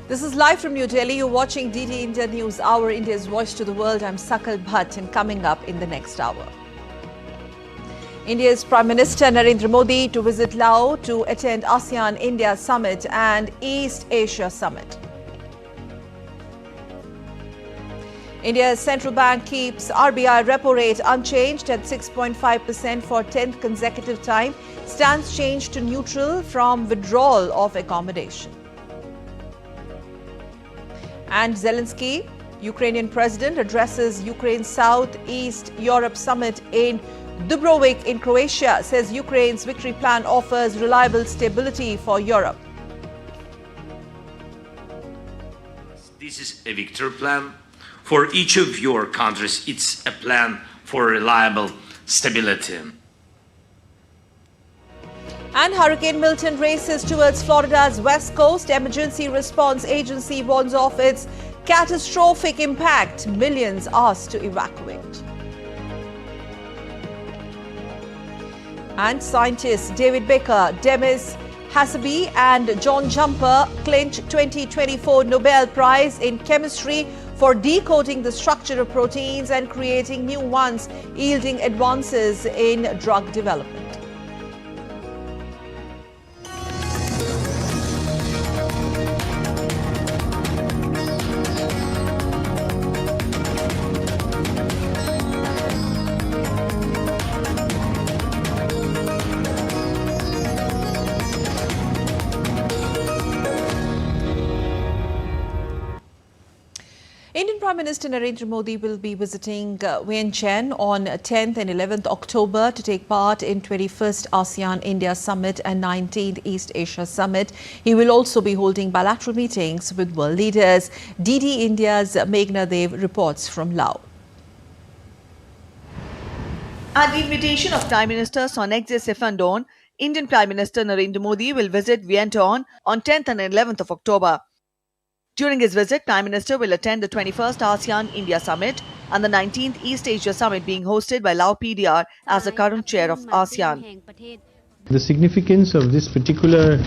This is live from New Delhi. You're watching DD India News Hour, India's voice to the world. I'm Sakal Bhatt, and coming up in the next hour, India's Prime Minister Narendra Modi to visit Laos to attend ASEAN India Summit and East Asia Summit. India's central bank keeps RBI repo rate unchanged at 6.5% for 10th consecutive time. Stance changed to neutral from withdrawal of accommodation. And Zelensky, Ukrainian president, addresses Ukraine's South-East Europe summit in Dubrovnik in Croatia, says Ukraine's victory plan offers reliable stability for Europe. This is a victory plan for each of your countries. It's a plan for reliable stability. And Hurricane Milton races towards Florida's west coast. Emergency Response Agency warns of its catastrophic impact. Millions asked to evacuate. And scientists David Baker, Demis Hassabee and John Jumper clinch 2024 Nobel Prize in Chemistry for decoding the structure of proteins and creating new ones, yielding advances in drug development. Indian Prime Minister Narendra Modi will be visiting Vientiane on 10th and 11th October to take part in 21st ASEAN India Summit and 19th East Asia Summit. He will also be holding bilateral meetings with world leaders. DD India's Meghna Dev reports from Laos. At the invitation of Prime Minister Sonexay Sifandon, Indian Prime Minister Narendra Modi will visit Vientiane on 10th and 11th of October. During his visit, Prime Minister will attend the 21st ASEAN India Summit and the 19th East Asia Summit being hosted by Lao PDR as the current chair of ASEAN. The significance of this particular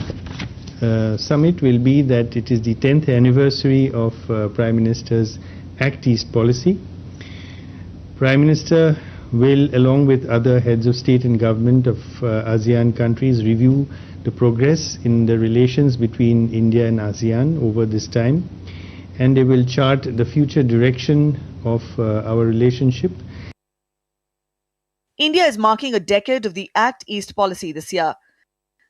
summit will be that it is the 10th anniversary of Prime Minister's Act East policy. Prime Minister will, along with other heads of state and government of ASEAN countries, review the progress in the relations between India and ASEAN over this time, and they will chart the future direction of our relationship. India is marking a decade of the Act East policy this year.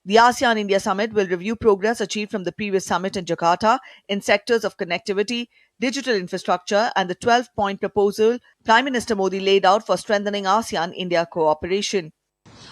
The ASEAN India Summit will review progress achieved from the previous summit in Jakarta in sectors of connectivity, digital infrastructure, and the 12-point proposal Prime Minister Modi laid out for strengthening ASEAN-India cooperation.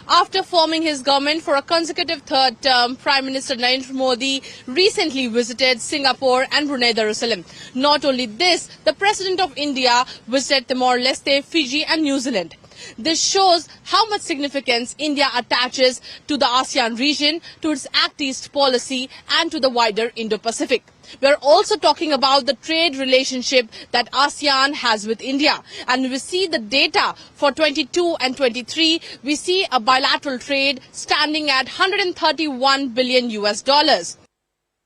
After forming his government for a consecutive third term, Prime Minister Narendra Modi recently visited Singapore and Brunei Darussalam. Not only this, the President of India visited Timor-Leste, Fiji and New Zealand. This shows how much significance India attaches to the ASEAN region, to its Act East policy and to the wider Indo-Pacific. We are also talking about the trade relationship that ASEAN has with India. And we see the data for 22 and 23, we see a bilateral trade standing at $131 billion US.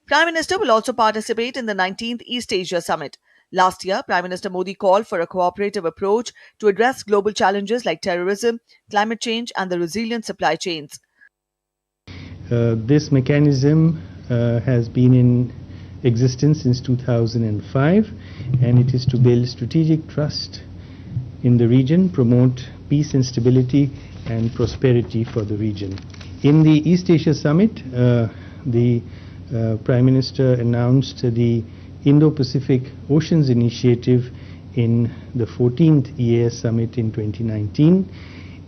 Prime Minister will also participate in the 19th East Asia Summit. Last year, Prime Minister Modi called for a cooperative approach to address global challenges like terrorism, climate change and the resilient supply chains. This mechanism has been in existence since 2005, and it is to build strategic trust in the region, promote peace and stability and prosperity for the region. In the East Asia Summit, the Prime Minister announced the Indo-Pacific Oceans Initiative in the 14th EAS Summit in 2019,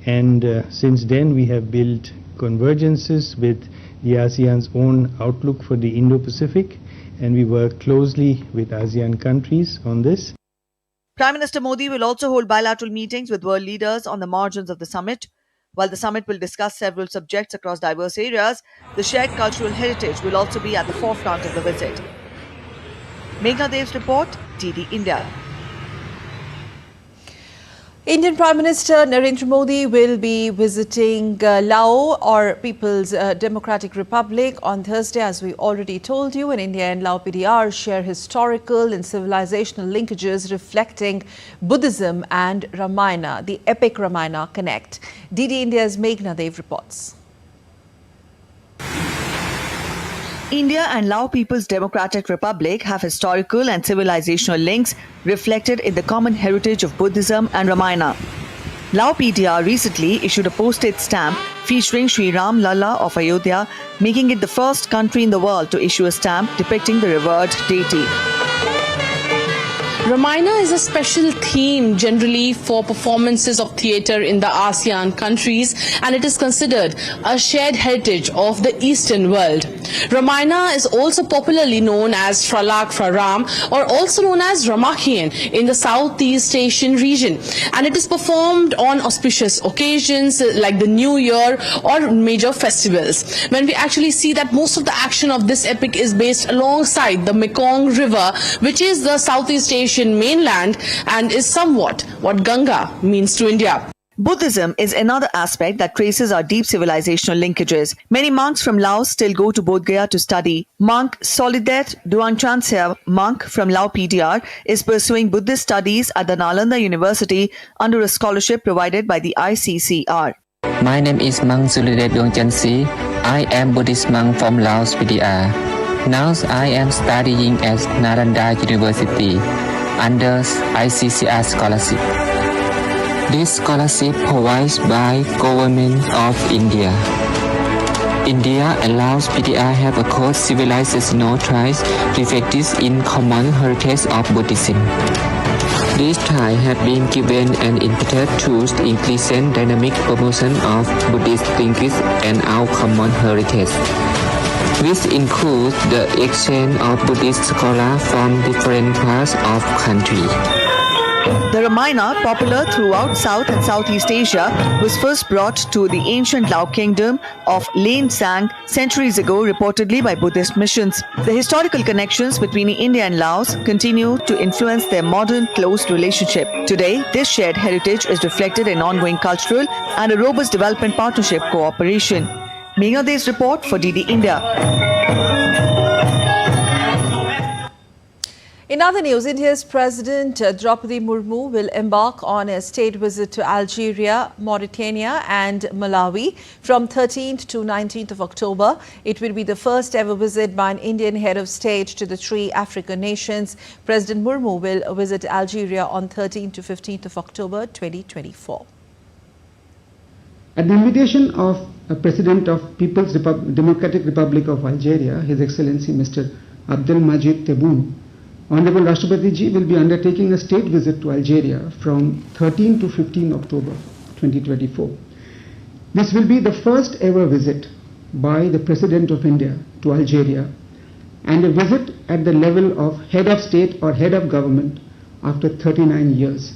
and since then we have built convergences with the ASEAN's own outlook for the Indo-Pacific, and we work closely with ASEAN countries on this. Prime Minister Modi will also hold bilateral meetings with world leaders on the margins of the summit. While the summit will discuss several subjects across diverse areas, the shared cultural heritage will also be at the forefront of the visit. Meghna Dev's report, DD India. Indian Prime Minister Narendra Modi will be visiting Laos, or People's Democratic Republic, on Thursday. As we already told you, and India and Lao PDR share historical and civilizational linkages reflecting Buddhism and Ramayana. The epic Ramayana connect. DD India's Meghna Dev reports. India and Lao People's Democratic Republic have historical and civilizational links reflected in the common heritage of Buddhism and Ramayana. Lao PDR recently issued a postage stamp featuring Sri Ram Lalla of Ayodhya, making it the first country in the world to issue a stamp depicting the revered deity. Ramayana is a special theme generally for performances of theatre in the ASEAN countries, and it is considered a shared heritage of the Eastern world. Ramayana is also popularly known as Fralak Fraram, or also known as Ramakhian in the Southeast Asian region, and it is performed on auspicious occasions like the New Year or major festivals, when we actually see that most of the action of this epic is based alongside the Mekong River, which is the Southeast Asian mainland and is somewhat what Ganga means to India. Buddhism is another aspect that traces our deep civilizational linkages. Many monks from Laos still go to Bodh Gaya to study. Monk Solidet Duangchansia, monk from Lao PDR, is pursuing Buddhist studies at the Nalanda University under a scholarship provided by the ICCR. My name is Monk Solidet Duangchansi. I am Buddhist monk from Laos PDR. Now I am studying at Nalanda University under ICCR scholarship. This scholarship provided by Government of India. India and Laos PDR have a core civilizational ties reflected in common heritage of Buddhism. These ties have been given an impetus to increase dynamic promotion of Buddhist thinkers and our common heritage. This includes the exchange of Buddhist scholars from different parts of the country. The Ramayana, popular throughout South and Southeast Asia, was first brought to the ancient Lao kingdom of Lane Sang centuries ago, reportedly by Buddhist missions. The historical connections between India and Laos continue to influence their modern close relationship. Today, this shared heritage is reflected in ongoing cultural and a robust development partnership cooperation. Meghna Dev's report for DD India. In other news, India's President Draupadi Murmu will embark on a state visit to Algeria, Mauritania and Malawi from 13th to 19th of October. It will be the first ever visit by an Indian head of state to the three African nations. President Murmu will visit Algeria on 13th to 15th of October 2024. At the invitation of President of People's Democratic Republic of Algeria, His Excellency Mr. Abdelmajid Tebboune, Honorable Rashtrapati Ji will be undertaking a state visit to Algeria from 13 to 15 October 2024. This will be the first ever visit by the President of India to Algeria, and a visit at the level of head of state or head of government after 39 years.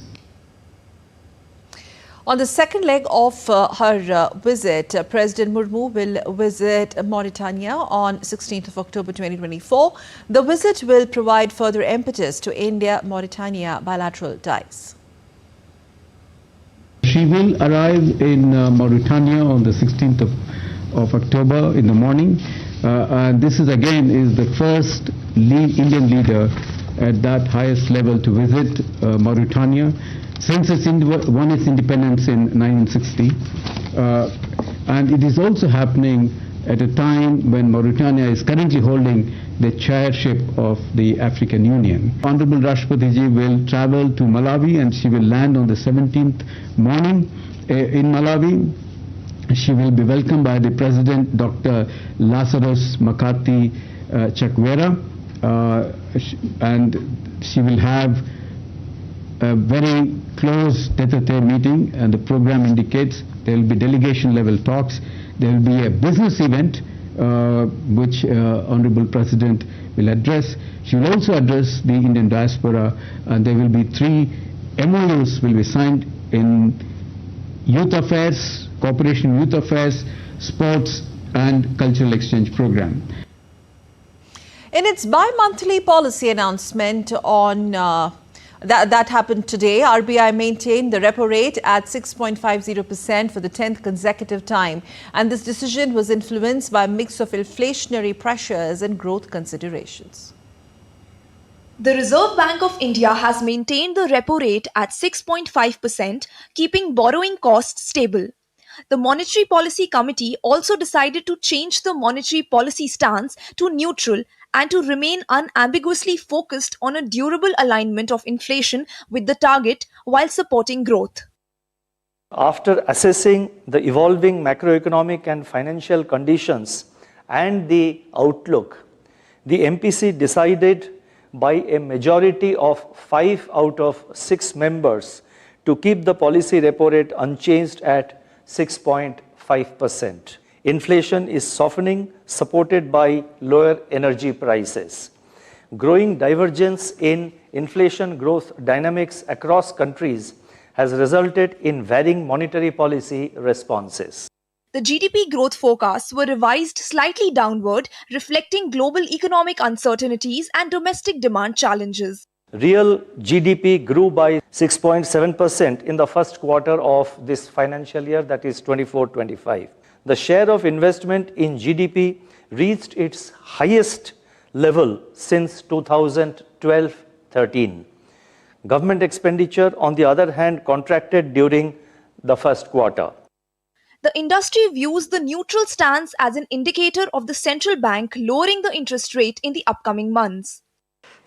On the second leg of her visit, President Murmu will visit Mauritania on 16th of October 2024. The visit will provide further impetus to India-Mauritania bilateral ties. She will arrive in Mauritania on the 16th of October in the morning. And this is the first Indian leader at that highest level to visit Mauritania since its won its independence in 1960, and it is also happening at a time when Mauritania is currently holding the chairship of the African Union. Honorable Rashtrapati Ji will travel to Malawi, and she will land on the 17th morning in Malawi. She will be welcomed by the President Dr. Lazarus Makati Chakwera, and she will have a very close tete-a-tete meeting, and the program indicates there will be delegation level talks. There will be a business event which Honorable President will address. She will also address the Indian diaspora, and there will be 3 MOUs will be signed in youth affairs, cooperation youth affairs, sports and cultural exchange program. In its bi-monthly policy announcement on That happened today. RBI maintained the repo rate at 6.50% for the 10th consecutive time. And this decision was influenced by a mix of inflationary pressures and growth considerations. The Reserve Bank of India has maintained the repo rate at 6.5%, keeping borrowing costs stable. The Monetary Policy Committee also decided to change the monetary policy stance to neutral and to remain unambiguously focused on a durable alignment of inflation with the target while supporting growth. After assessing the evolving macroeconomic and financial conditions and the outlook, the MPC decided by a majority of 5 out of 6 members to keep the policy repo rate unchanged at 6.5%. Inflation is softening, supported by lower energy prices. Growing divergence in inflation growth dynamics across countries has resulted in varying monetary policy responses. The GDP growth forecasts were revised slightly downward, reflecting global economic uncertainties and domestic demand challenges. Real GDP grew by 6.7% in the first quarter of this financial year, that is 24-25. The share of investment in GDP reached its highest level since 2012-13. Government expenditure, on the other hand, contracted during the first quarter. The industry views the neutral stance as an indicator of the central bank lowering the interest rate in the upcoming months.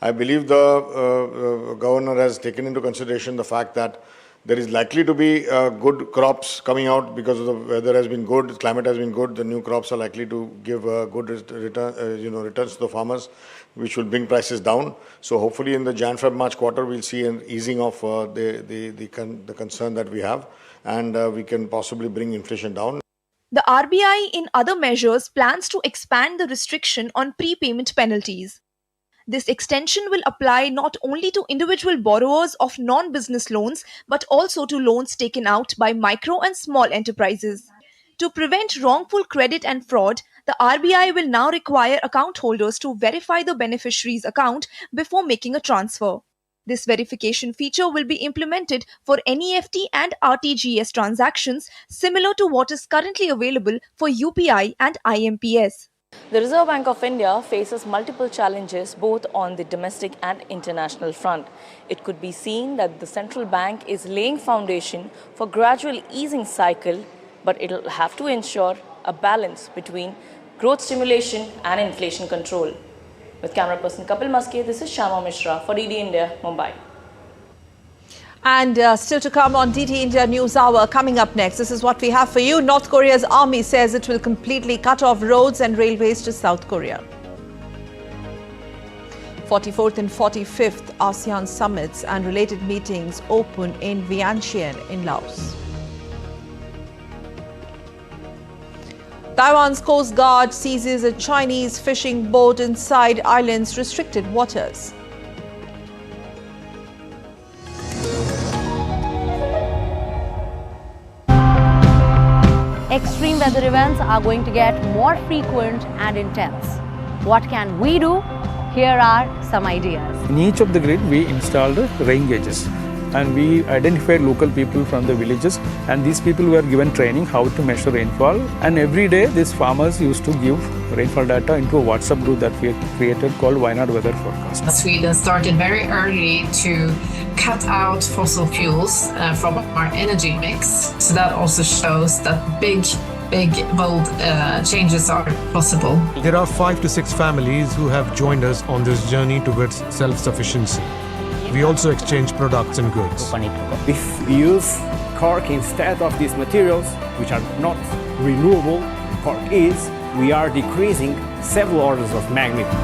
I believe the governor has taken into consideration the fact that there is likely to be good crops coming out because of the weather has been good, climate has been good. The new crops are likely to give good returns to the farmers, which will bring prices down. So hopefully in the Jan-Feb-March quarter, we'll see an easing of the concern that we have, and we can possibly bring inflation down. The RBI, in other measures, plans to expand the restriction on prepayment penalties. This extension will apply not only to individual borrowers of non-business loans, but also to loans taken out by micro and small enterprises. To prevent wrongful credit and fraud, the RBI will now require account holders to verify the beneficiary's account before making a transfer. This verification feature will be implemented for NEFT and RTGS transactions, similar to what is currently available for UPI and IMPS. The Reserve Bank of India faces multiple challenges both on the domestic and international front. It could be seen that the central bank is laying foundation for gradual easing cycle, but it will have to ensure a balance between growth stimulation and inflation control. With camera person Kapil Maske, this is Shama Mishra for DD India, Mumbai. And still to come on DT India News Hour, coming up next, this is what we have for you. North Korea's army says it will completely cut off roads and railways to South Korea. 44th and 45th ASEAN summits and related meetings open in Vientiane in Laos. Taiwan's Coast Guard seizes a Chinese fishing boat inside island's restricted waters. Extreme weather events are going to get more frequent and intense. What can we do? Here are some ideas. In each of the grid, we installed rain gauges, and we identified local people from the villages, and these people were given training how to measure rainfall. And every day, these farmers used to give rainfall data into a WhatsApp group that we had created called Wayanad Weather Forecast. Sweden started very early to cut out fossil fuels from our energy mix. So that also shows that big, bold changes are possible. There are 5 to 6 families who have joined us on this journey towards self-sufficiency. We also exchange products and goods. If we use cork instead of these materials, which are not renewable, cork is, we are decreasing several orders of magnitude.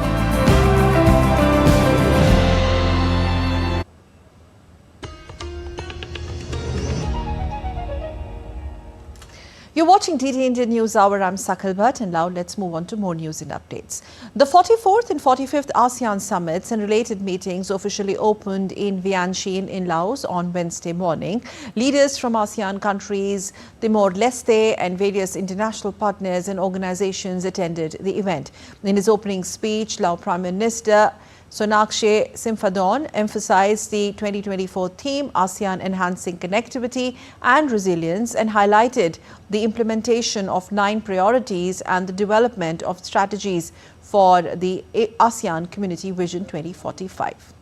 You're watching DT India News Hour. I'm Sakal Bhatt, and now let's move on to more news and updates. The 44th and 45th ASEAN summits and related meetings officially opened in Vientiane in Laos on Wednesday morning. Leaders from ASEAN countries, Timor-Leste and various international partners and organizations attended the event. In his opening speech, Lao Prime Minister Sonakshi Simphadon emphasized the 2024 theme, ASEAN Enhancing Connectivity and Resilience, and highlighted the implementation of 9 priorities and the development of strategies for the ASEAN Community Vision 2045.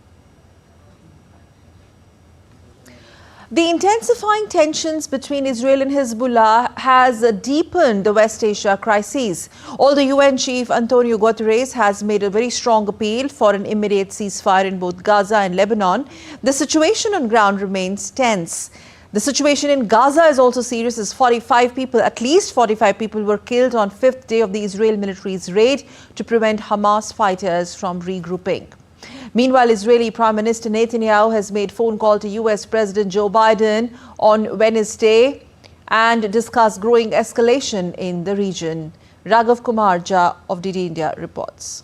The intensifying tensions between Israel and Hezbollah has deepened the West Asia crisis. Although UN Chief Antonio Guterres has made a very strong appeal for an immediate ceasefire in both Gaza and Lebanon, the situation on ground remains tense. The situation in Gaza is also serious as at least 45 people were killed on 5th day of the Israel military's raid to prevent Hamas fighters from regrouping. Meanwhile, Israeli Prime Minister Netanyahu has made phone call to US President Joe Biden on Wednesday and discussed growing escalation in the region. Raghav Kumar Jha of DD India reports.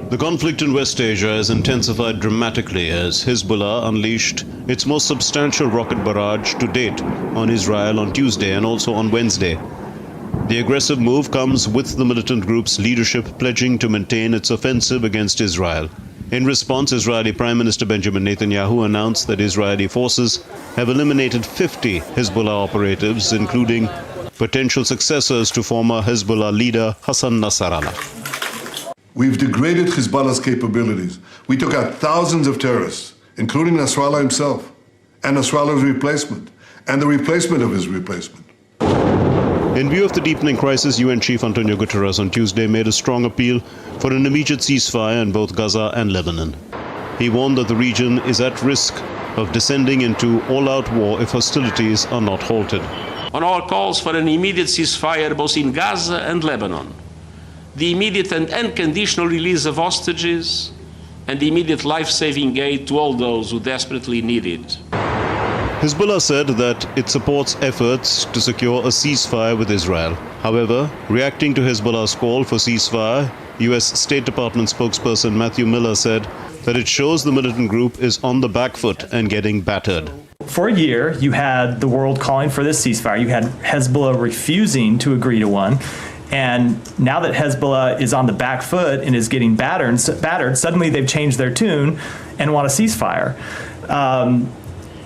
The conflict in West Asia has intensified dramatically as Hezbollah unleashed its most substantial rocket barrage to date on Israel on Tuesday and also on Wednesday. The aggressive move comes with the militant group's leadership pledging to maintain its offensive against Israel. In response, Israeli Prime Minister Benjamin Netanyahu announced that Israeli forces have eliminated 50 Hezbollah operatives, including potential successors to former Hezbollah leader Hassan Nasrallah. We've degraded Hezbollah's capabilities. We took out thousands of terrorists, including Nasrallah himself, and Nasrallah's replacement, and the replacement of his replacement. In view of the deepening crisis, UN Chief Antonio Guterres on Tuesday made a strong appeal for an immediate ceasefire in both Gaza and Lebanon. He warned that the region is at risk of descending into all-out war if hostilities are not halted. On our calls for an immediate ceasefire both in Gaza and Lebanon, the immediate and unconditional release of hostages, and the immediate life-saving aid to all those who desperately need it. Hezbollah said that it supports efforts to secure a ceasefire with Israel. However, reacting to Hezbollah's call for ceasefire, US State Department spokesperson Matthew Miller said that it shows the militant group is on the back foot and getting battered. For a year, you had the world calling for this ceasefire. You had Hezbollah refusing to agree to one. And now that Hezbollah is on the back foot and is getting battered, suddenly they've changed their tune and want a ceasefire.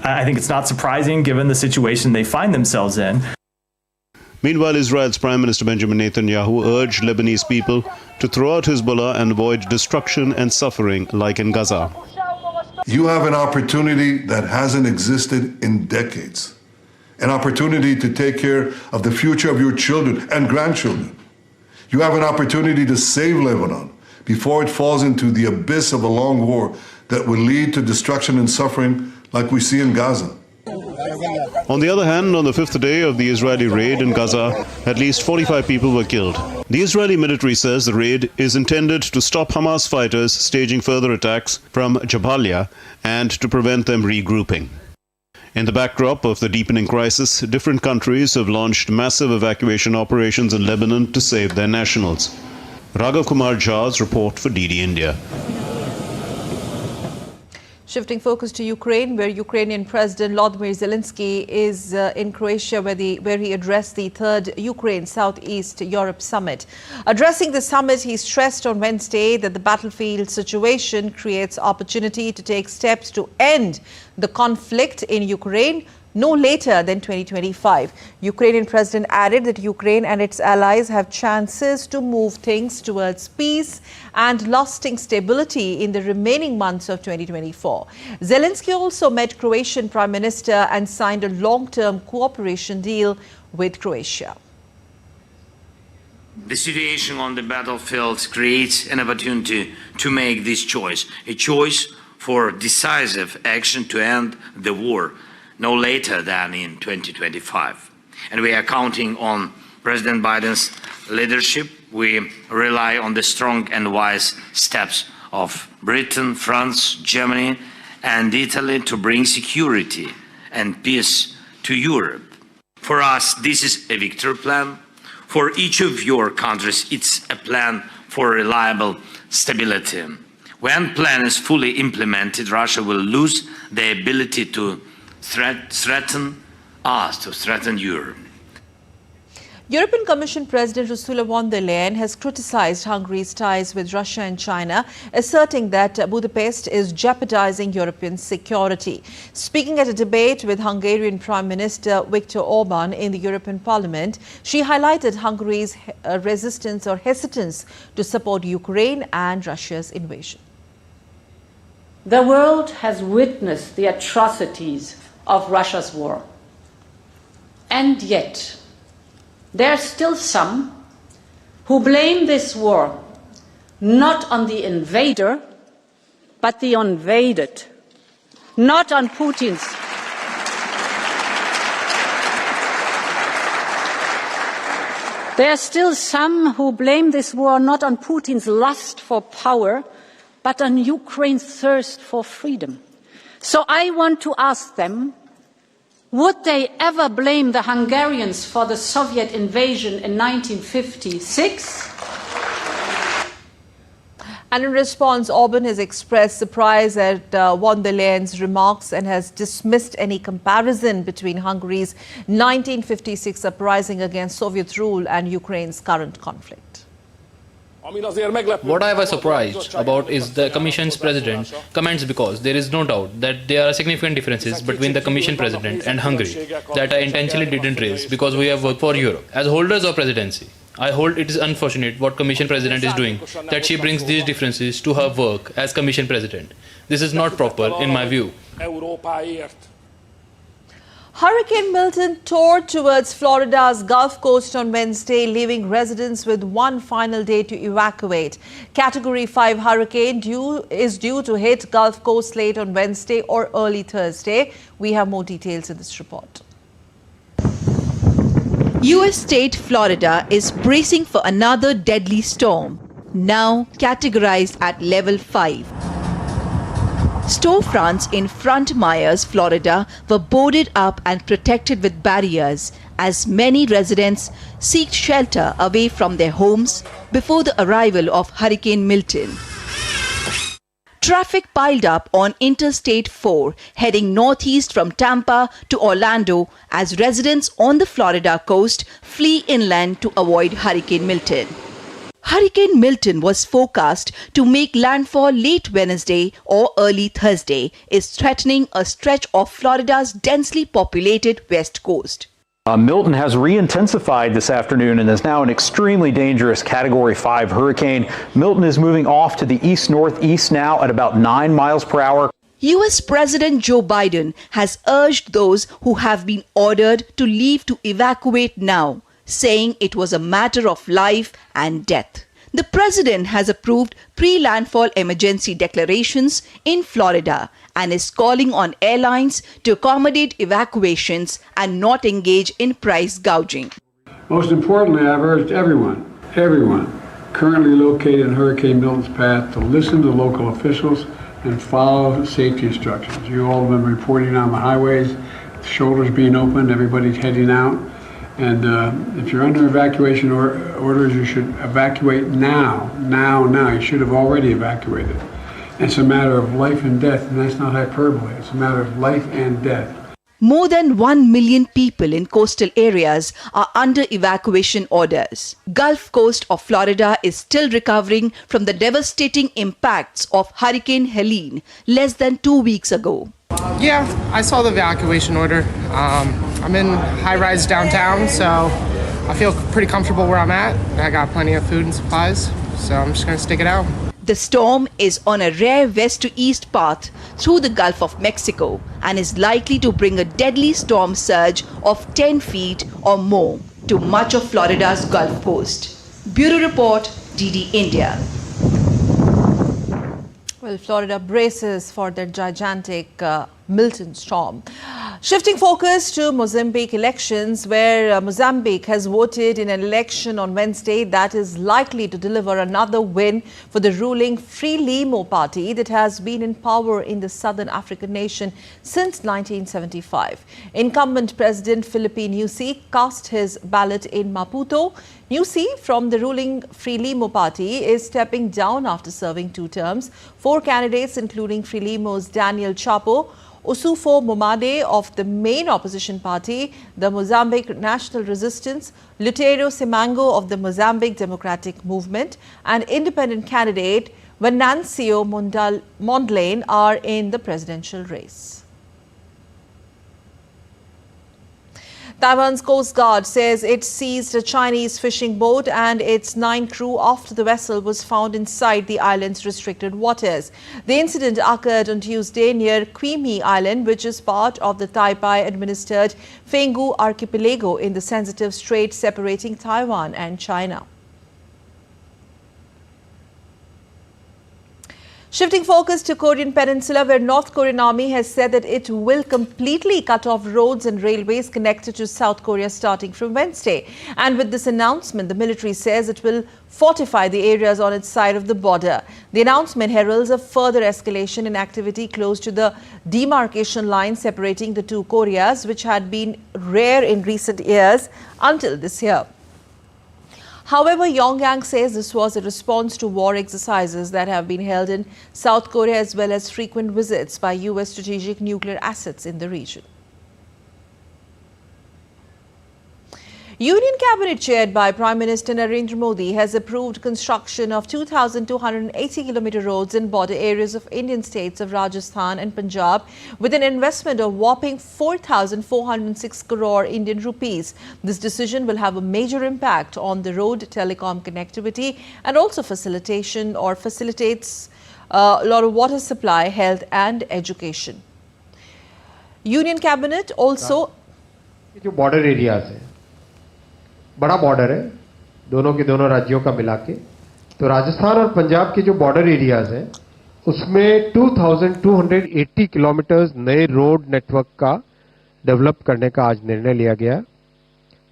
I think it's not surprising given the situation they find themselves in. Meanwhile, Israel's Prime Minister Benjamin Netanyahu urged Lebanese people to throw out Hezbollah and avoid destruction and suffering like in Gaza. You have an opportunity that hasn't existed in decades. An opportunity to take care of the future of your children and grandchildren. You have an opportunity to save Lebanon before it falls into the abyss of a long war that will lead to destruction and suffering like we see in Gaza. On the other hand, on the 5th day of the Israeli raid in Gaza, at least 45 people were killed. The Israeli military says the raid is intended to stop Hamas fighters staging further attacks from Jabalia and to prevent them regrouping. In the backdrop of the deepening crisis, different countries have launched massive evacuation operations in Lebanon to save their nationals. Raghav Kumar Jha's report for DD India. Shifting focus to Ukraine, where Ukrainian President Volodymyr Zelensky is in Croatia, where he addressed the 3rd Ukraine Southeast Europe Summit. Addressing the summit, he stressed on Wednesday that the battlefield situation creates opportunity to take steps to end the conflict in Ukraine no later than 2025. Ukrainian president added that Ukraine and its allies have chances to move things towards peace and lasting stability in the remaining months of 2024. Zelensky also met Croatian Prime Minister and signed a long-term cooperation deal with Croatia. The situation on the battlefield creates an opportunity to make this choice, a choice for decisive action to end the war no later than in 2025. And we are counting on President Biden's leadership. We rely on the strong and wise steps of Britain, France, Germany, and Italy to bring security and peace to Europe. For us, this is a victory plan. For each of your countries, it's a plan for reliable stability. When the plan is fully implemented, Russia will lose the ability to threaten us, to threaten Europe. European Commission President Ursula von der Leyen has criticized Hungary's ties with Russia and China, asserting that Budapest is jeopardizing European security. Speaking at a debate with Hungarian Prime Minister Viktor Orban in the European Parliament, she highlighted Hungary's resistance or hesitance to support Ukraine and Russia's invasion. The world has witnessed the atrocities of Russia's war. And yet, there are still some who blame this war not on the invader, but the invaded, not on Putin's. There are still some who blame this war not on Putin's lust for power, but on Ukraine's thirst for freedom. So I want to ask them, would they ever blame the Hungarians for the Soviet invasion in 1956? And in response, Orban has expressed surprise at von der Leyen's remarks and has dismissed any comparison between Hungary's 1956 uprising against Soviet rule and Ukraine's current conflict. What I was surprised about is the Commission's President comments, because there is no doubt that there are significant differences between the Commission President and Hungary that I intentionally didn't raise because we have worked for Europe. As holders of presidency, I hold it is unfortunate what Commission President is doing, that she brings these differences to her work as Commission President. This is not proper in my view. Hurricane Milton tore towards Florida's Gulf Coast on Wednesday, leaving residents with one final day to evacuate. Category 5 hurricane is due to hit Gulf Coast late on Wednesday or early Thursday. We have more details in this report. U.S. state Florida is bracing for another deadly storm, now categorized at level 5. Storefronts in Fort Myers, Florida were boarded up and protected with barriers as many residents seek shelter away from their homes before the arrival of Hurricane Milton. Traffic piled up on Interstate 4 heading northeast from Tampa to Orlando as residents on the Florida coast flee inland to avoid Hurricane Milton. Hurricane Milton was forecast to make landfall late Wednesday or early Thursday, is threatening a stretch of Florida's densely populated west coast. Milton has re-intensified this afternoon and is now an extremely dangerous Category 5 hurricane. Milton is moving off to the east-northeast now at about 9 miles per hour. U.S. President Joe Biden has urged those who have been ordered to leave to evacuate now, saying it was a matter of life and death. The president has approved pre-landfall emergency declarations in Florida and is calling on airlines to accommodate evacuations and not engage in price gouging. Most importantly, I've urged everyone currently located in Hurricane Milton's path to listen to local officials and follow safety instructions. You all have been reporting on the highways, the shoulders being opened, everybody's heading out. And if you're under evacuation orders, you should evacuate now. You should have already evacuated. It's a matter of life and death, and that's not hyperbole. It's a matter of life and death. More than 1 million people in coastal areas are under evacuation orders. Gulf Coast of Florida is still recovering from the devastating impacts of Hurricane Helene less than 2 weeks ago. Yeah, I saw the evacuation order. I'm in high-rise downtown, so I feel pretty comfortable where I'm at. I got plenty of food and supplies, so I'm just going to stick it out. The storm is on a rare west to east path through the Gulf of Mexico and is likely to bring a deadly storm surge of 10 feet or more to much of Florida's Gulf Coast. Bureau Report, DD India. Well, Florida braces for the gigantic Milton storm. Shifting focus to Mozambique elections, where Mozambique has voted in an election on Wednesday that is likely to deliver another win for the ruling Frelimo party that has been in power in the southern African nation since 1975. Incumbent President Filipe Nyusi cast his ballot in Maputo. Nyusi from the ruling Frelimo party is stepping down after serving 2 terms. 4 candidates, including Frelimo's Daniel Chapo, Usufo Momade of the main opposition party, the Mozambique National Resistance, Lutero Simango of the Mozambique Democratic Movement, and independent candidate Venancio Mondlane are in the presidential race. Taiwan's Coast Guard says it seized a Chinese fishing boat and its 9 crew after the vessel was found inside the island's restricted waters. The incident occurred on Tuesday near Kwimi Island, which is part of the Taipei-administered Fenggu Archipelago in the sensitive strait separating Taiwan and China. Shifting focus to Korean Peninsula, where North Korean Army has said that it will completely cut off roads and railways connected to South Korea starting from Wednesday. And with this announcement, the military says it will fortify the areas on its side of the border. The announcement heralds a further escalation in activity close to the demarcation line separating the two Koreas, which had been rare in recent years until this year. However, Pyongyang says this was a response to war exercises that have been held in South Korea, as well as frequent visits by U.S. strategic nuclear assets in the region. Union Cabinet chaired by Prime Minister Narendra Modi has approved construction of 2,280-kilometer roads in border areas of Indian states of Rajasthan and Punjab with an investment of whopping 4,406 crore Indian rupees. This decision will have a major impact on the road telecom connectivity and also facilitates a lot of water supply, health and education. Union Cabinet also border areas बड़ा border है दोनों के दोनों राज्यों का मिला के, तो राजस्थान और पंजाब के जो बॉर्डर एरियाज हैं उसमें 2,280 किलोमीटर्स नए रोड नेटवर्क का डेवलप करने का आज निर्णय लिया गया.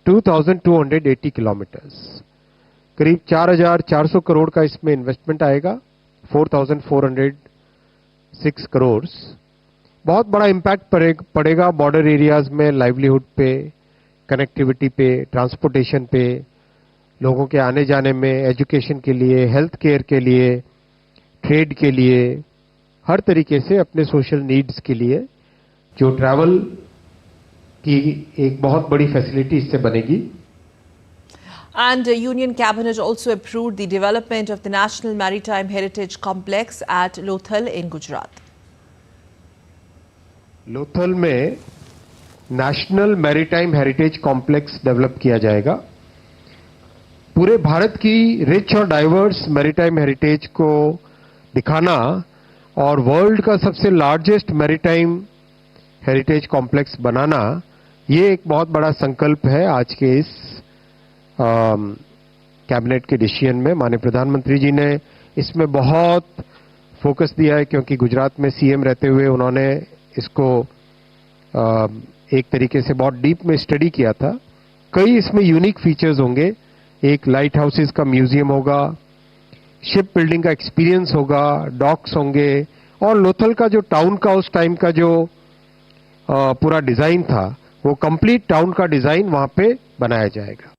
2,280 किलोमीटर्स, करीब 4,400 करोड़ का इसमें इन्वेस्टमेंट आएगा. 4,406 करोड़. बहुत बड़ा इम्पैक्ट पड़ेगा बॉर्डर एरियाज में, लाइवलीहुड पे, कनेक्टिविटी पे, ट्रांसपोर्टेशन पे, लोगों के आने जाने में, एजुकेशन के लिए, हेल्थ केयर के लिए, ट्रेड के लिए, हर तरीके से अपने सोशल नीड्स के लिए जो ट्रैवल की एक बहुत बड़ी फैसिलिटी इससे बनेगी. And the Union Cabinet also approved the development of the National Maritime Heritage Complex at Lothal in Gujarat. Lothal में national maritime heritage complex develop किया जाएगा. पूरे भारत की रिच और डाइवर्स मैरीटाइम हेरिटेज को दिखाना और वर्ल्ड का सबसे लार्जेस्ट मैरीटाइम हेरिटेज कॉम्प्लेक्स बनाना, ये एक बहुत बड़ा संकल्प है आज के इस कैबिनेट के डिसीजन में. माननीय प्रधानमंत्री जी ने इसमें बहुत फोकस दिया है क्योंकि गुजरात में सीएम रहते हुए उन्होंने इसको एक तरीके से बहुत डीप में स्टडी किया था. कई इसमें यूनिक फीचर्स होंगे. एक लाइट हाउसेस का म्यूजियम होगा, शिप बिल्डिंग का एक्सपीरियंस होगा, डॉक्स होंगे और लोथल का जो टाउन का उस टाइम का जो पूरा डिजाइन था वो कंप्लीट टाउन का डिजाइन वहां पे बनाया जाएगा.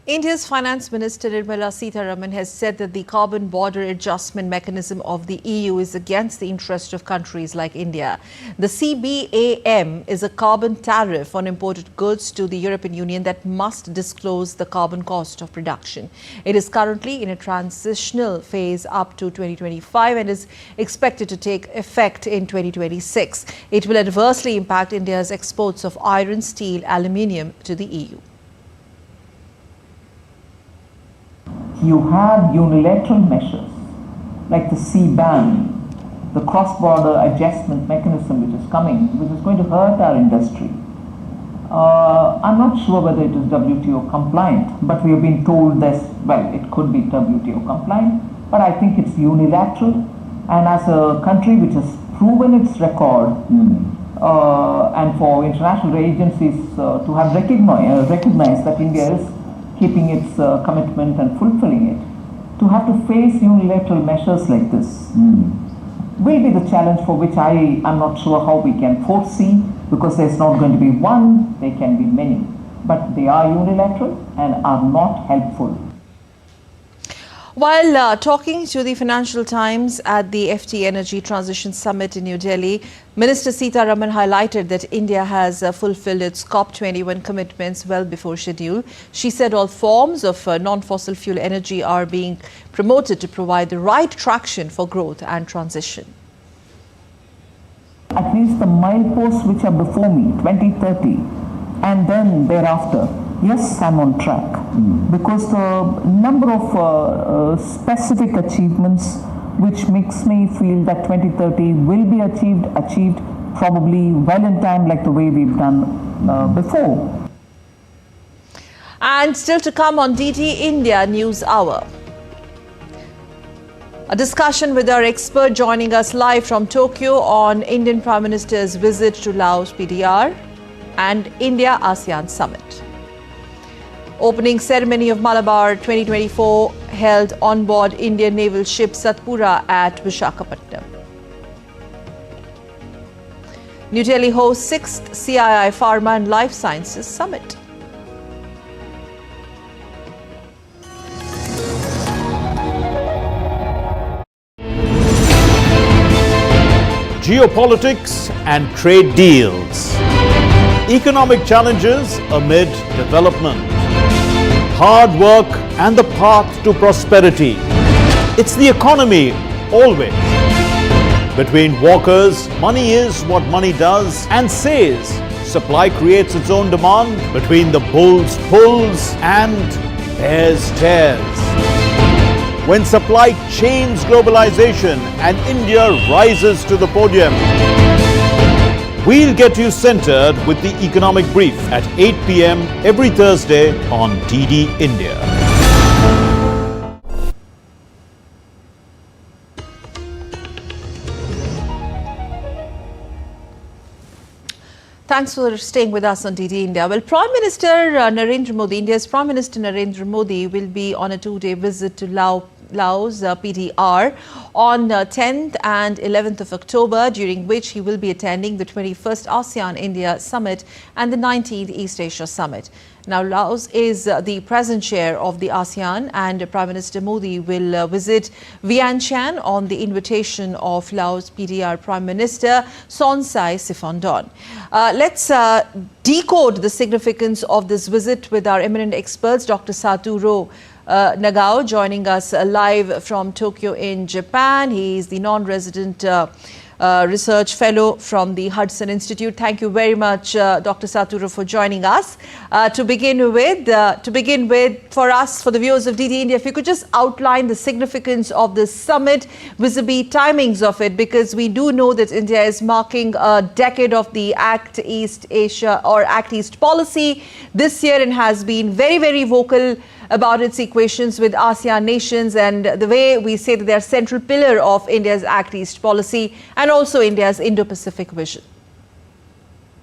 India's Finance Minister Nirmala Sitharaman has said that the carbon border adjustment mechanism of the EU is against the interest of countries like India. The CBAM is a carbon tariff on imported goods to the European Union that must disclose the carbon cost of production. It is currently in a transitional phase up to 2025 and is expected to take effect in 2026. It will adversely impact India's exports of iron, steel, aluminium to the EU. You have unilateral measures like the CBAM, the cross-border adjustment mechanism which is coming, which is going to hurt our industry. I'm not sure whether it is WTO compliant, but we have been told this, well, it could be WTO compliant, but I think it's unilateral, and as a country which has proven its record, and for international agencies to have recognized that India is keeping its commitment and fulfilling it, to have to face unilateral measures like this will be the challenge for which I am not sure how we can foresee, because there's not going to be one, there can be many, but they are unilateral and are not helpful. While talking to the Financial Times at the FT Energy Transition Summit in New Delhi, Minister Sitaraman highlighted that India has fulfilled its COP21 commitments well before schedule. She said all forms of non-fossil fuel energy are being promoted to provide the right traction for growth and transition. At least the mileposts which are before me, 2030, and then thereafter, yes, I'm on track. Because the number of specific achievements which makes me feel that 2030 will be achieved probably well in time, like the way we've done before. And still to come on DD India News Hour. A discussion with our expert joining us live from Tokyo on Indian Prime Minister's visit to Laos PDR and India-ASEAN Summit. Opening ceremony of Malabar 2024 held on board Indian naval ship Satpura at Visakhapatnam. New Delhi hosts 6th CII Pharma and Life Sciences Summit. Geopolitics and trade deals. Economic challenges amid development. Hard work and the path to prosperity. It's the economy always. Between walkers, money is what money does and says. Supply creates its own demand. Between the bulls pulls and bears tears. When supply chains globalization and India rises to the podium. We'll get you centered with the economic brief at 8 p.m. every Thursday on DD India. Thanks for staying with us on DD India. Well, Prime Minister Narendra Modi, India's Prime Minister Narendra Modi will be on a two-day visit to Laos PDR on 10th and 11th of October, during which he will be attending the 21st ASEAN-India Summit and the 19th East Asia Summit. Now, Laos is the present chair of the ASEAN, and Prime Minister Modi will visit Vientiane on the invitation of Laos PDR Prime Minister Sonsai Sifondon. Let's decode the significance of this visit with our eminent experts, Dr. Satoru Nagao, joining us live from Tokyo in Japan. He is the non-resident research fellow from the Hudson Institute. Thank you very much, Dr. Satoru, for joining us. To begin with, for us, for the viewers of DD India, if you could just outline the significance of this summit, vis-a-vis timings of it, because we do know that India is marking a decade of the Act East Asia or Act East policy this year, and has been very, very vocal about its equations with ASEAN nations, and the way we say that they are central pillar of India's Act East policy and also India's Indo-Pacific vision.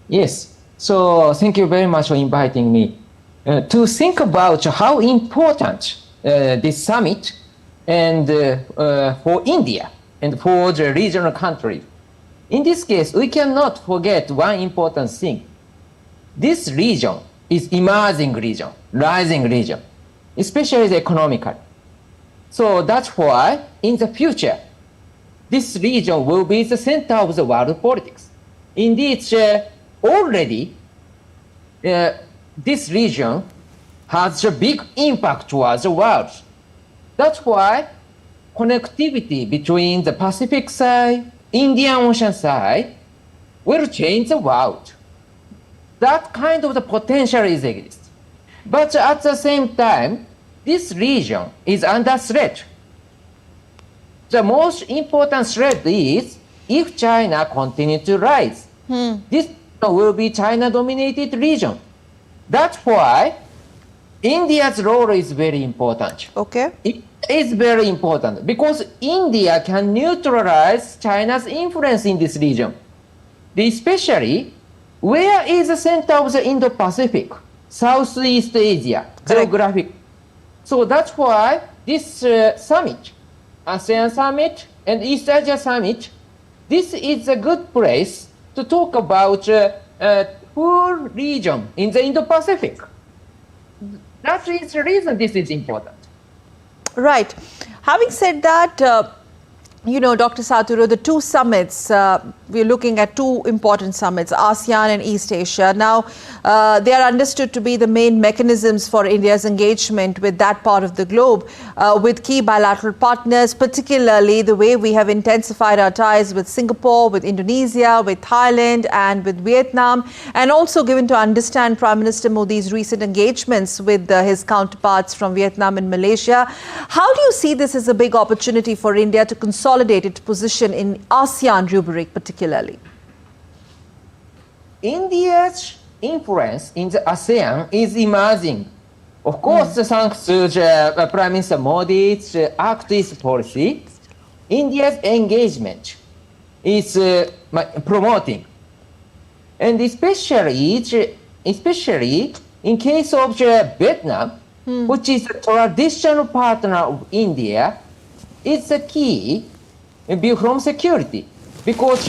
Yes, so thank you very much for inviting me to think about how important this summit and for India and for the regional country. In this case, we cannot forget one important thing. This region is emerging region, rising region, especially economically. So that's why in the future, this region will be the center of the world politics. Indeed, already this region has a big impact towards the world. That's why connectivity between the Pacific side, Indian Ocean side will change the world. That kind of the potential exists. But at the same time, this region is under threat. The most important threat is if China continues to rise. This will be China-dominated region. That's why India's role is very important. Okay. It is very important because India can neutralize China's influence in this region. Especially, where is the center of the Indo-Pacific? Southeast Asia, geographic. So that's why this summit, ASEAN Summit and East Asia Summit, this is a good place to talk about whole region in the Indo-Pacific. That is the reason this is important. Right. Having said that, Dr. Saturo, the two summits, we're looking at two important summits, ASEAN and East Asia. Now, they are understood to be the main mechanisms for India's engagement with that part of the globe, with key bilateral partners, particularly the way we have intensified our ties with Singapore, with Indonesia, with Thailand and with Vietnam, and also given to understand Prime Minister Modi's recent engagements with his counterparts from Vietnam and Malaysia. How do you see this as a big opportunity for India to consolidate its position in ASEAN rubric particularly? India's influence in the ASEAN is emerging. Of course, thanks to Prime Minister Modi's Act East policy, India's engagement is promoting. And especially in case of Vietnam, which is a traditional partner of India, it's a key view from security. Because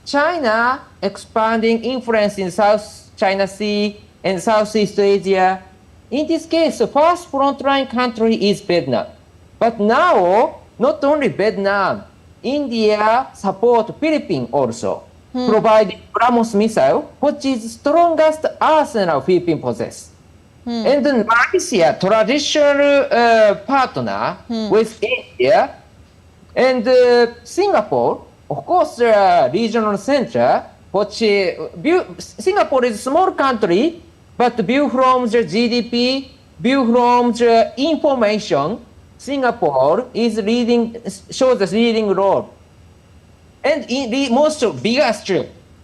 China expanding influence in South China Sea and Southeast Asia. In this case, the first frontline country is Vietnam. But now, not only Vietnam, India support Philippines also, providing BrahMos missile, which is strongest arsenal Philippines possess. And then Malaysia, traditional partner with India, and Singapore, of course, regional center, which Singapore is a small country, but view from the GDP, view from the information, Singapore is shows the leading role. And the most biggest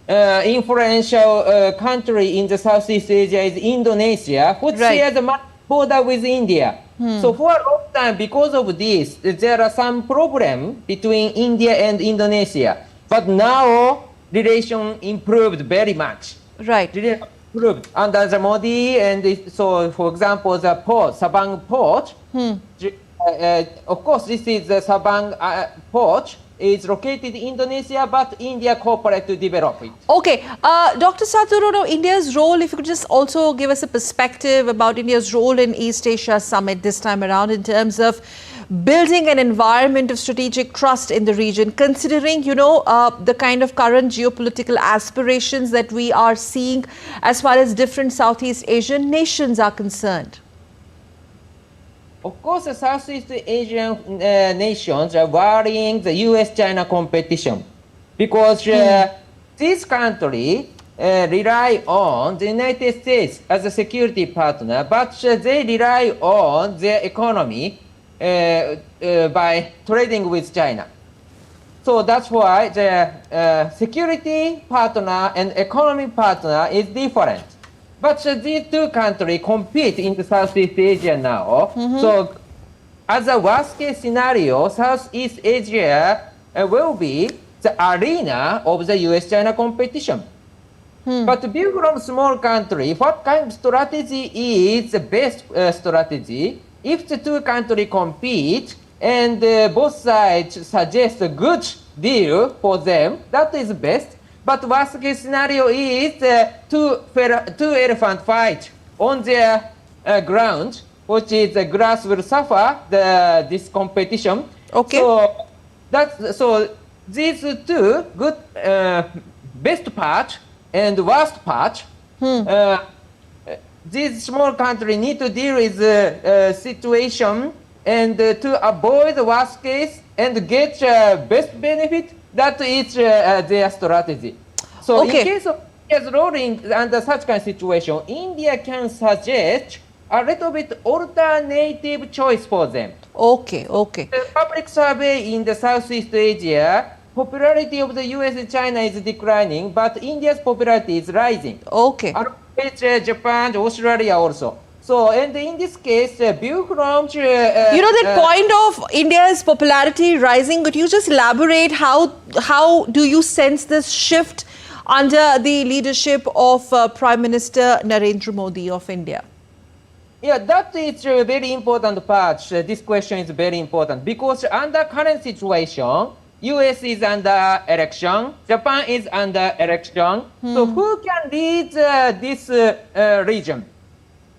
influential country in the Southeast Asia is Indonesia, which shares a border with India. So for a long time, because of this, there are some problem between India and Indonesia. But now, relation improved very much. Right. Improved under the Modi, and so, for example, the port, Sabang port. Of course, this is the Sabang port. It's located in Indonesia, but India cooperates to develop it. Okay. Dr. Saturo, India's role, if you could just also give us a perspective about India's role in East Asia Summit this time around in terms of building an environment of strategic trust in the region, considering, the kind of current geopolitical aspirations that we are seeing as far as different Southeast Asian nations are concerned. Of course, the Southeast Asian nations are worrying the US-China competition because this country rely on the United States as a security partner, but they rely on their economy by trading with China. So that's why the security partner and economy partner is different. But these two countries compete in the Southeast Asia now. So as a worst case scenario, Southeast Asia will be the arena of the US-China competition. But being from small country, what kind of strategy is the best strategy? If the two countries compete and both sides suggest a good deal for them, that is best. But worst case scenario is two elephant fight on their ground, which is the grass will suffer this competition. Okay. So these two good best part and worst part. This small country need to deal with the situation and to avoid the worst case and get best benefit. That is their strategy. So in case of India's rolling under such kind of situation, India can suggest a little bit alternative choice for them. Okay. The public survey in the Southeast Asia, popularity of the US and China is declining, but India's popularity is rising. Okay. Japan, Australia also. So, and in this case, view from... that point of India's popularity rising, could you just elaborate how do you sense this shift under the leadership of Prime Minister Narendra Modi of India? Yeah, that is a very important part. This question is very important because under current situation, US is under election, Japan is under election. So who can lead this region?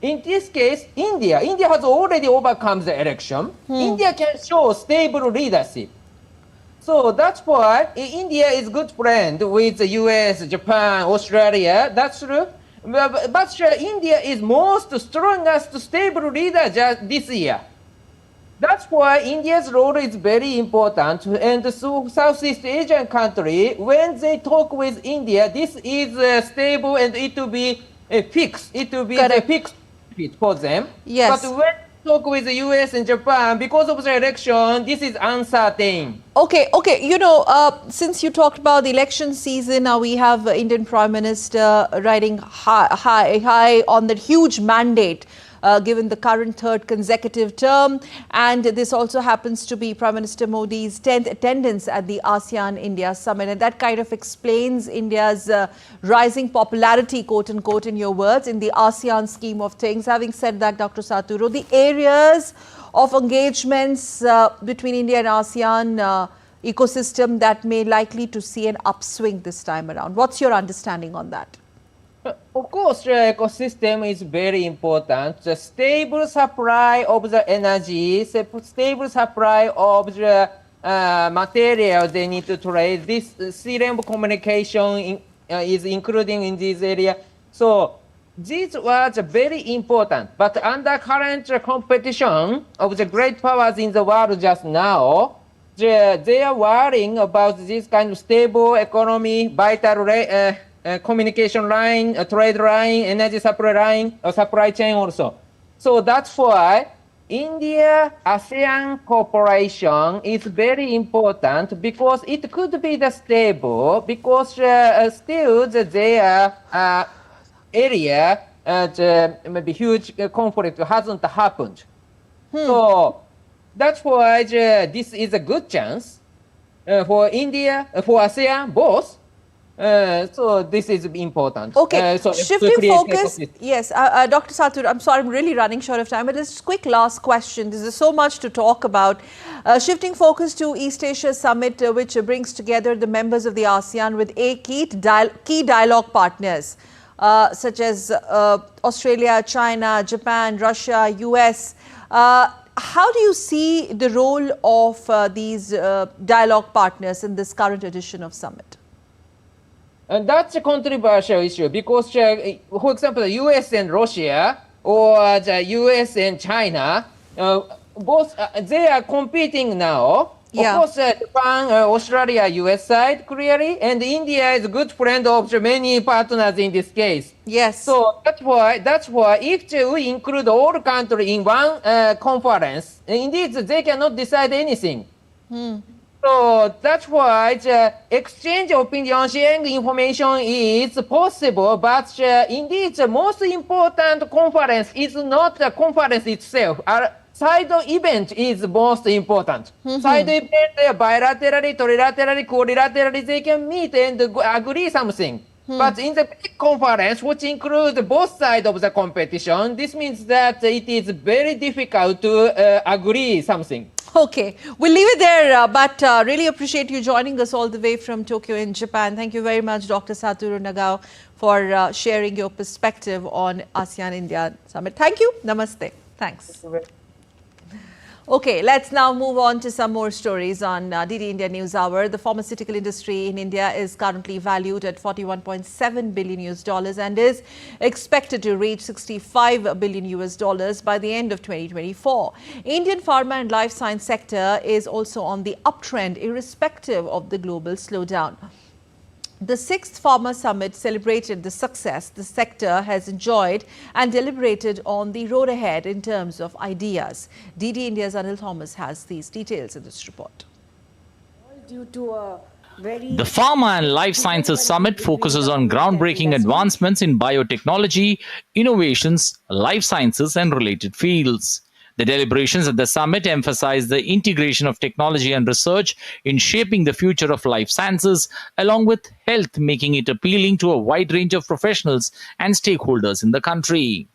in this case, India has already overcome the election. India can show stable leadership. So that's why India is good friend with the US, Japan, Australia. That's true. But India is most strongest stable leader this year. That's why India's role is very important. And so Southeast Asian country, when they talk with India, this is stable and it will be fixed. It will be the fixed for them. Yes. But when talk with the US and Japan, because of the election, this is uncertain. Okay. You know, since you talked about the election season, now we have Indian Prime Minister riding high on that huge mandate, given the current third consecutive term. And this also happens to be Prime Minister Modi's 10th attendance at the ASEAN-India summit. And that kind of explains India's rising popularity, quote unquote, in your words, in the ASEAN scheme of things. Having said that, Dr. Saturo, the areas of engagements between India and ASEAN ecosystem that may likely to see an upswing this time around. What's your understanding on that? Of course, the ecosystem is very important. The stable supply of the energy, stable supply of the material they need to trade. This sea-level communication is including in this area. So this was very important. But under current competition of the great powers in the world just now, they are worrying about this kind of stable economy, vital communication line, trade line, energy supply line, supply chain also. So that's why India-ASEAN cooperation is very important because it could be the stable because still their area maybe huge conflict hasn't happened. So that's why this is a good chance for India, for ASEAN, both. So this is important. Okay, so shifting focus. Yes, Dr. Saturo, I'm sorry, I'm really running short of time, but this is a quick last question. There's so much to talk about. Shifting focus to East Asia Summit, which brings together the members of the ASEAN with key dialogue partners, such as Australia, China, Japan, Russia, US. How do you see the role of these dialogue partners in this current edition of Summit? And that's a controversial issue because, for example, the US and Russia or the US and China, both they are competing now. Yeah. Of course, Japan, Australia, US side clearly, and India is a good friend of many partners in this case. Yes. So that's why if we include all countries in one conference, indeed they cannot decide anything. So that's why the exchange of opinion, sharing information is possible, but indeed the most important conference is not the conference itself. Our side event is most important. Side event, bilaterally, trilaterally, quadrilaterally, they can meet and agree something. But in the big conference, which includes both sides of the competition, this means that it is very difficult to agree something. Okay, we'll leave it there, but really appreciate you joining us all the way from Tokyo in Japan. Thank you very much, Dr. Saturo Nagao, for sharing your perspective on ASEAN-India Summit. Thank you. Namaste. Thanks. Okay, let's now move on to some more stories on DD India News Hour. The pharmaceutical industry in India is currently valued at $41.7 billion and is expected to reach $65 billion by the end of 2024. Indian pharma and life science sector is also on the uptrend, irrespective of the global slowdown. The 6th Pharma Summit celebrated the success the sector has enjoyed and deliberated on the road ahead in terms of ideas. DD India's Anil Thomas has these details in this report. The Pharma and Life Sciences Summit focuses on groundbreaking advancements in biotechnology, innovations, life sciences and related fields. The deliberations at the summit emphasize the integration of technology and research in shaping the future of life sciences, along with health, making it appealing to a wide range of professionals and stakeholders in the country.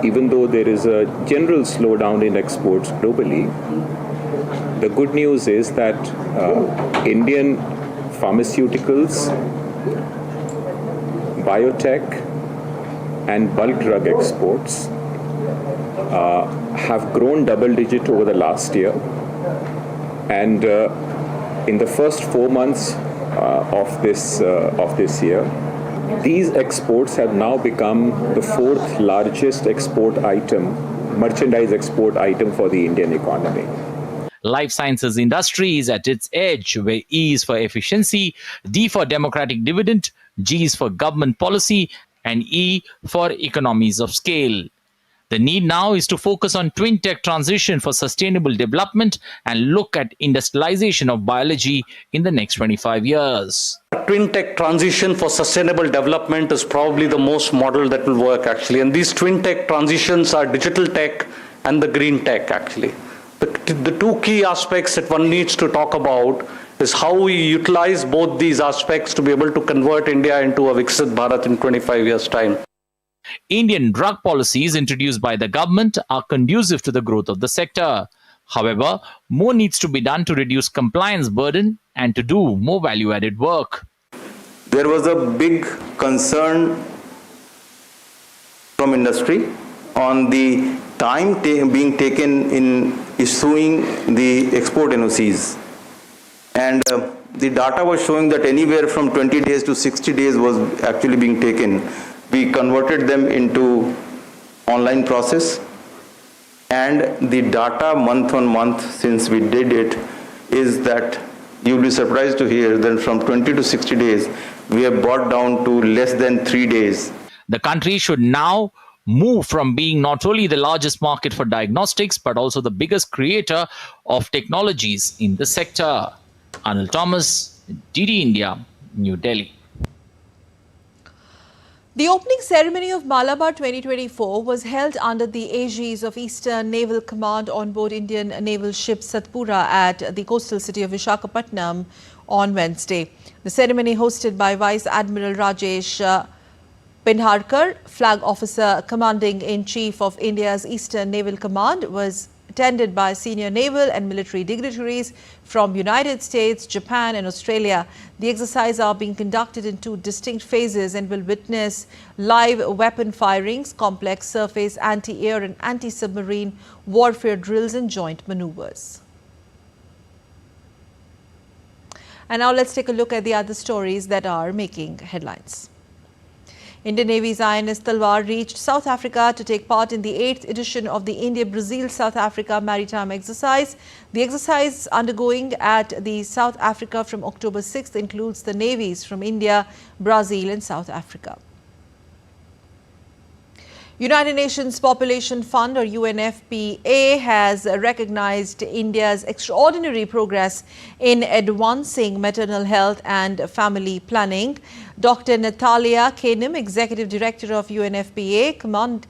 Even though there is a general slowdown in exports globally, the good news is that Indian pharmaceuticals, biotech, and bulk drug exports have grown double digit over the last year. And in the first 4 months of this year, these exports have now become the 4th largest merchandise export item for the Indian economy. Life sciences industry is at its edge, where E is for efficiency, D for democratic dividend, G is for government policy, and E for economies of scale. The need now is to focus on twin tech transition for sustainable development and look at industrialization of biology in the next 25 years. Twin tech transition for sustainable development is probably the most model that will work actually. And these twin tech transitions are digital tech and the green tech actually. The two key aspects that one needs to talk about is how we utilize both these aspects to be able to convert India into a Viksit Bharat in 25 years' time. Indian drug policies introduced by the government are conducive to the growth of the sector. However, more needs to be done to reduce compliance burden and to do more value-added work. There was a big concern from industry on the time being taken in issuing the export NOCs. And the data was showing that anywhere from 20 days to 60 days was actually being taken. We converted them into online process, and the data month on month since we did it is that you'll be surprised to hear that from 20 to 60 days, we have brought down to less than 3 days. The country should now move from being not only the largest market for diagnostics, but also the biggest creator of technologies in the sector. Anil Thomas, DD India, New Delhi. The opening ceremony of Malabar 2024 was held under the aegis of Eastern Naval Command on board Indian naval ship Satpura at the coastal city of Visakhapatnam on Wednesday. The ceremony, hosted by Vice Admiral Rajesh Pinharkar, Flag Officer Commanding-in-Chief of India's Eastern Naval Command, was attended by senior naval and military dignitaries from United States, Japan and Australia. The exercises are being conducted in 2 distinct phases and will witness live weapon firings, complex surface, anti-air and anti-submarine warfare drills and joint maneuvers. And now let's take a look at the other stories that are making headlines. Indian Navy's INS Talwar reached South Africa to take part in the 8th edition of the India-Brazil-South Africa Maritime Exercise. The exercise undergoing at the South Africa from October 6th includes the navies from India, Brazil and South Africa. United Nations Population Fund, or UNFPA, has recognized India's extraordinary progress in advancing maternal health and family planning. Dr. Natalia Kanem, Executive Director of UNFPA,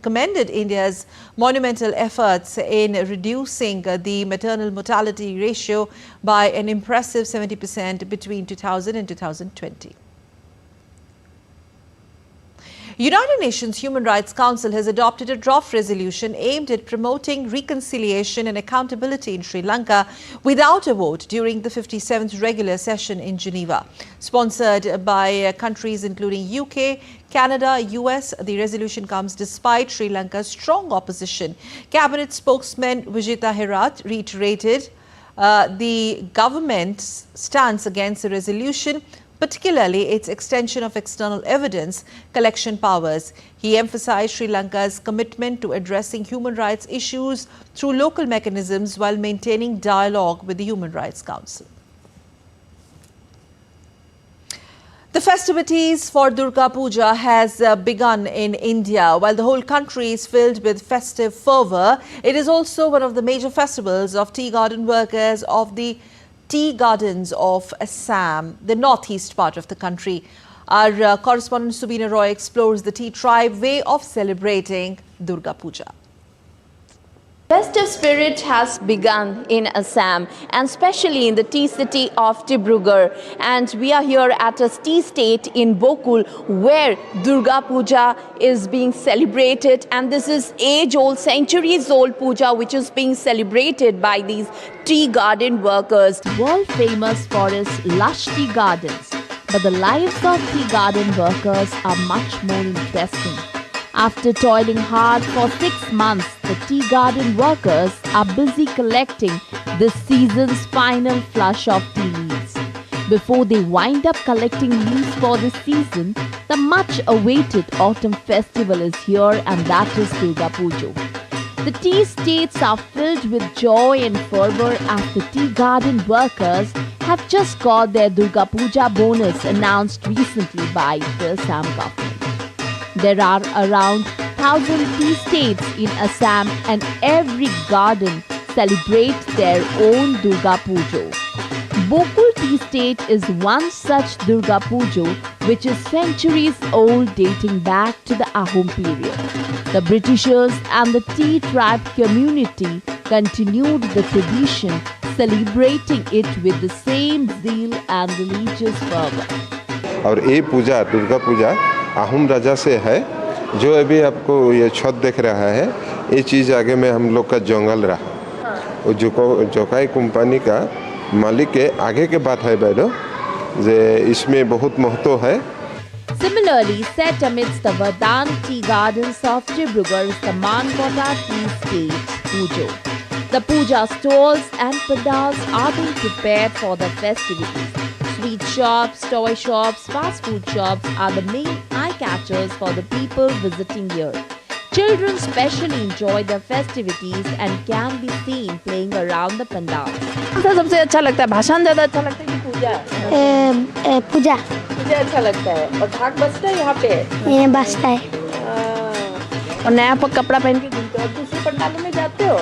commended India's monumental efforts in reducing the maternal mortality ratio by an impressive 70% between 2000 and 2020. United Nations Human Rights Council has adopted a draft resolution aimed at promoting reconciliation and accountability in Sri Lanka without a vote during the 57th regular session in Geneva. Sponsored by countries including UK, Canada, US, the resolution comes despite Sri Lanka's strong opposition. Cabinet spokesman Vijita Herat reiterated the government's stance against the resolution, particularly its extension of external evidence collection powers. He emphasized Sri Lanka's commitment to addressing human rights issues through local mechanisms while maintaining dialogue with the Human Rights Council. The festivities for Durga Puja has begun in India. While the whole country is filled with festive fervor, it is also one of the major festivals of tea garden workers of the tea gardens of Assam, the northeast part of the country. Our correspondent Subina Roy explores the tea tribe way of celebrating Durga Puja. Festive spirit has begun in Assam, and especially in the tea city of Dibrugarh. And we are here at a tea state in Bokul, where Durga Puja is being celebrated. And this is age-old, centuries-old Puja, which is being celebrated by these tea garden workers. World famous for its lush tea gardens, but the lives of tea garden workers are much more interesting. After toiling hard for 6 months, the tea garden workers are busy collecting this season's final flush of tea leaves. Before they wind up collecting leaves for this season, the much-awaited autumn festival is here, and that is Durga Puja. The tea estates are filled with joy and fervor as the tea garden workers have just got their Durga Puja bonus announced recently by the Assam government. There are around 1,000 tea estates in Assam, and every garden celebrates their own Durga Puja. Bokul Tea Estate is one such Durga Puja, which is centuries old, dating back to the Ahom period. The Britishers and the tea tribe community continued the tradition, celebrating it with the same zeal and religious fervor. और ये पूजा दुर्गा पूजा आहूम राजा से है, जो अभी आपको ये छत देख रहा है, ये चीज़ आगे में हम लोग का जंगल रहा, वो जोकाई कंपनी का मालिक के आगे के बात है बैठो, जे इसमें बहुत महत्व है. Similarly, set amidst the Vardhan tea gardens of Dibrugarh is the Mankota Tea Estate Puja. The puja stalls and pandals are being prepared for the festivities. Sweet shops, toy shops, fast food shops are the main eye-catchers for the people visiting here. Children especially enjoy the festivities and can be seen playing around the pandals. सबसे अच्छा लगता है, भाषण ज़्यादा अच्छा लगता है कि पूजा? पूजा. पूजा अच्छा लगता है. और ढाक बजता है यहाँ पे? ये बजता है. और नया कपड़ा पहन के घूमते हो और दूसरे पंडालों में जाते हो?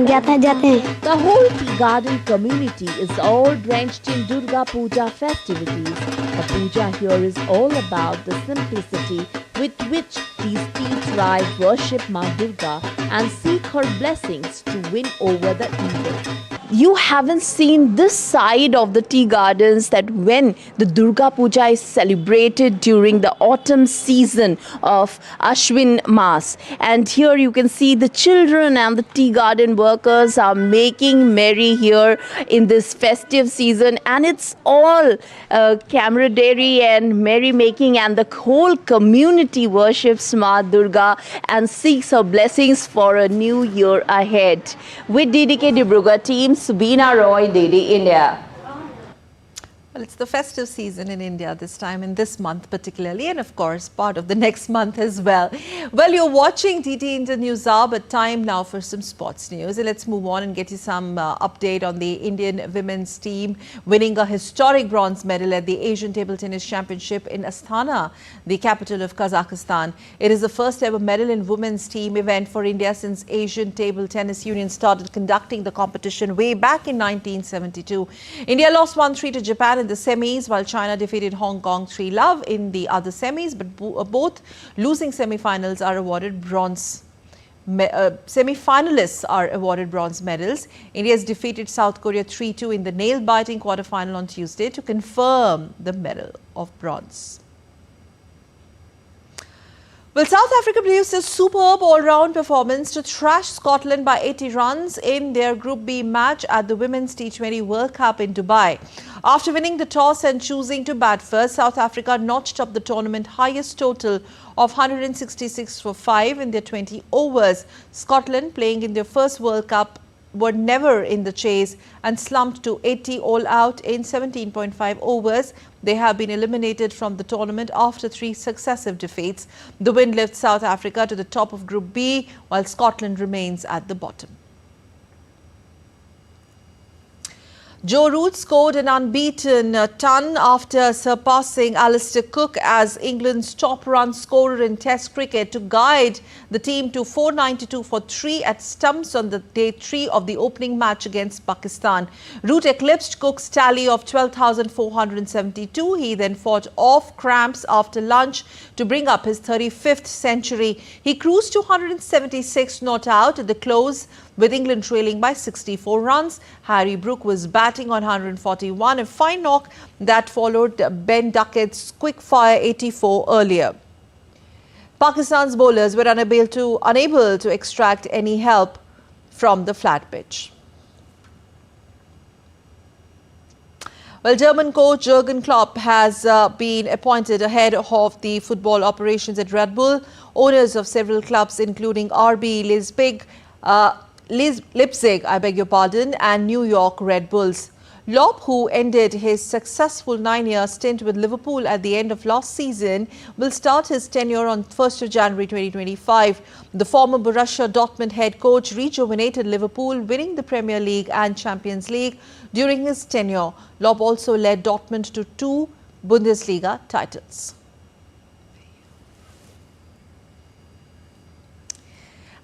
जाते हैं. The whole tea garden community is all drenched in Durga Puja festivities. The puja here is all about the simplicity with which these tea tribe worship Ma Durga and seek her blessings to win over the evil. You haven't seen this side of the tea gardens, that when the Durga Puja is celebrated during the autumn season of Ashwin Mas. And here you can see the children and the tea garden workers are making merry here in this festive season. And it's all camaraderie and merrymaking, and the whole community worships Ma Durga and seeks her blessings for a new year ahead. With DDK Dibrugarh team, Subina Roy, DD India. Well, it's the festive season in India this time, in this month particularly, and of course part of the next month as well. Well, you're watching DD India Newshour, but time now for some sports news. And let's move on and get you some update on the Indian women's team winning a historic bronze medal at the Asian Table Tennis Championship in Astana, the capital of Kazakhstan. It is the first ever medal in women's team event for India since Asian Table Tennis Union started conducting the competition way back in 1972. India lost 1-3 to Japan in the semis, while China defeated Hong Kong 3-0 in the other semis, but both losing semi-finals are awarded bronze. Semi-finalists are awarded bronze medals. India has defeated South Korea 3-2 in the nail-biting quarter-final on Tuesday to confirm the medal of bronze. Well, South Africa produced a superb all-round performance to thrash Scotland by 80 runs in their Group B match at the Women's T20 World Cup in Dubai. After winning the toss and choosing to bat first, South Africa notched up the tournament highest total of 166 for 5 in their 20 overs. Scotland, playing in their first World Cup, were never in the chase and slumped to 80 all out in 17.5 overs. They have been eliminated from the tournament after 3 successive defeats. The win lifts South Africa to the top of Group B, while Scotland remains at the bottom. Joe Root scored an unbeaten ton after surpassing Alistair Cook as England's top run scorer in Test cricket to guide the team to 492 for 3 at stumps on the day 3 of the opening match against Pakistan. Root eclipsed Cook's tally of 12,472. He then fought off cramps after lunch to bring up his 35th century. He cruised to 176 not out at the close, with England trailing by 64 runs. Harry Brook was batting on 141, a fine knock that followed Ben Duckett's quick-fire 84 earlier. Pakistan's bowlers were unable to extract any help from the flat pitch. Well, German coach Jurgen Klopp has been appointed ahead of the football operations at Red Bull. Owners of several clubs, including RB Leipzig, and New York Red Bulls. Klopp, who ended his successful 9-year stint with Liverpool at the end of last season, will start his tenure on 1st of January 2025. The former Borussia Dortmund head coach rejuvenated Liverpool, winning the Premier League and Champions League during his tenure. Klopp also led Dortmund to 2 Bundesliga titles.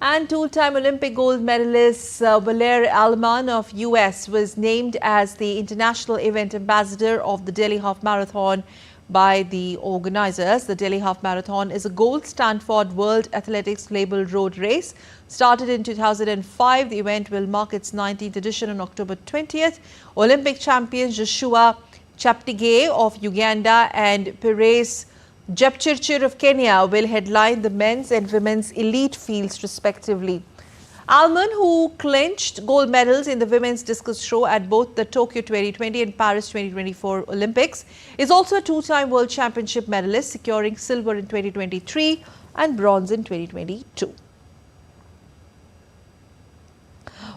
And two-time Olympic gold medalist Valer Alman of US was named as the international event ambassador of the Delhi Half Marathon by the organizers. The Delhi Half Marathon is a gold Stanford World Athletics labeled road race. Started in 2005, the event will mark its 19th edition on October 20th. Olympic champions Joshua Cheptegei of Uganda and Perez Jepchirchir of Kenya will headline the men's and women's elite fields respectively. Alman, who clinched gold medals in the women's discus throw at both the Tokyo 2020 and Paris 2024 Olympics, is also a two-time World Championship medalist, securing silver in 2023 and bronze in 2022.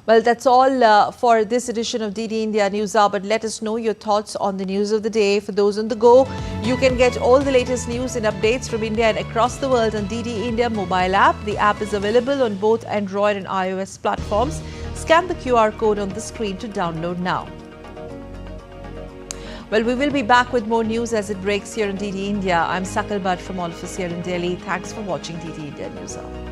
Well, that's all for this edition of DD India News Hour, but let us know your thoughts on the news of the day. For those on the go, you can get all the latest news and updates from India and across the world on DD India mobile app. The app is available on both Android and iOS platforms. Scan the QR code on the screen to download now. Well, we will be back with more news as it breaks here on DD India. I'm Sakal Bhatt from all of us here in Delhi. Thanks for watching DD India News Hour.